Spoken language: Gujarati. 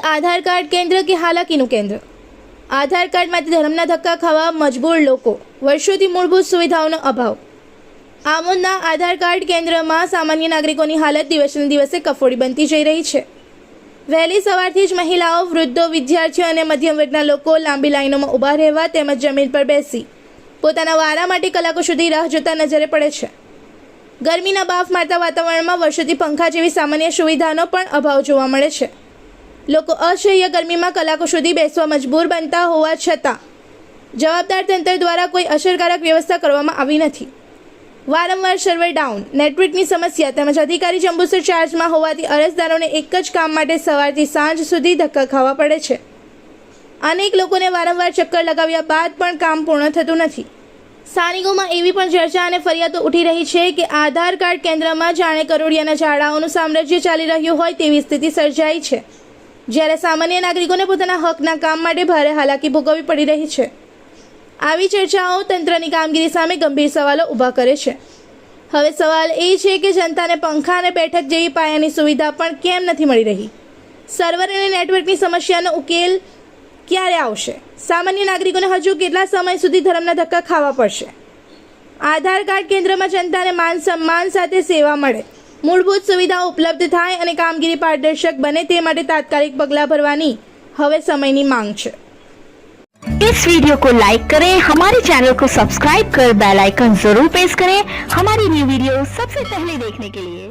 આધાર કાર્ડ કેન્દ્ર કે હાલાકીનું કેન્દ્ર? આધાર કાર્ડ માટે ધર્મના ધક્કા ખાવા મજબૂર લોકો, વર્ષોથી મૂળભૂત સુવિધાઓનો અભાવ। આમોદના આધાર કાર્ડ કેન્દ્રમાં સામાન્ય નાગરિકોની હાલત દિવસે દિવસે કફોડી બનતી જઈ રહી છે। વહેલી સવારથી જ મહિલાઓ, વૃદ્ધો, વિદ્યાર્થીઓ અને મધ્યમ વર્ગના લોકો લાંબી લાઈનોમાં ઊભા રહેવા તેમજ જમીન પર બેસી પોતાના વારા માટે કલાકો સુધી રાહ જોતા નજરે પડે છે। ગરમીના બાફ મારતા વાતાવરણમાં વર્ષોથી પંખા જેવી સામાન્ય સુવિધાનો પણ અભાવ જોવા મળે છે। લોકો અસહ્ય ગરમીમાં કલાકો સુધી બેસવા મજબૂર બનતા હોવા છતાં જવાબદાર તંત્ર દ્વારા કોઈ અસરકારક વ્યવસ્થા કરવામાં આવી નથી। વારંવાર સર્વર ડાઉન, નેટવર્કની સમસ્યા તેમજ અધિકારી જંબુસર ચાર્જમાં હોવાથી અરજદારોને એક જ કામ માટે સવારથી સાંજ સુધી ધક્કા ખાવા પડે છે। અનેક લોકોને વારંવાર ચક્કર લગાવ્યા બાદ પણ કામ પૂર્ણ થતું નથી। સ્થાનિકોમાં એવી પણ ચર્ચા અને ફરિયાદો ઉઠી રહી છે કે આધાર કાર્ડ કેન્દ્રમાં જાણે કરોડિયાના ઝાડાઓનું સામ્રાજ્ય ચાલી રહ્યું હોય તેવી સ્થિતિ સર્જાઈ છે, જ્યારે સામાન્ય નાગરિકોને પોતાના હકના કામ માટે ભારે હાલાકી ભોગવવી પડી રહી છે। આવી ચર્ચાઓ તંત્રની કામગીરી સામે ગંભીર સવાલો ઊભા કરે છે। હવે સવાલ એ છે કે જનતાને પંખા અને બેઠક જેવી પાયાની સુવિધા પણ કેમ નથી મળી રહી? સર્વર અને નેટવર્કની સમસ્યાનો ઉકેલ ક્યારે આવશે? સામાન્ય નાગરિકોને હજુ કેટલા સમય સુધી ધર્મના ધક્કા ખાવા પડશે? આધાર કાર્ડ કેન્દ્રમાં જનતાને માન સન્માન સાથે સેવા મળે, મૂળભૂત સુવિધાઓ ઉપલબ્ધ થાય અને કામગીરી પારદર્શક બને તે માટે तात्कालिक पगलां भरवानी હવે સમયની માંગ છે। इस वीडियो को लाइक करें, हमारे चैनल को सब्सक्राइब कर बेल आइकन जरूर प्रेस करें हमारी न्यू वीडियो सबसे पहले देखने के लिए।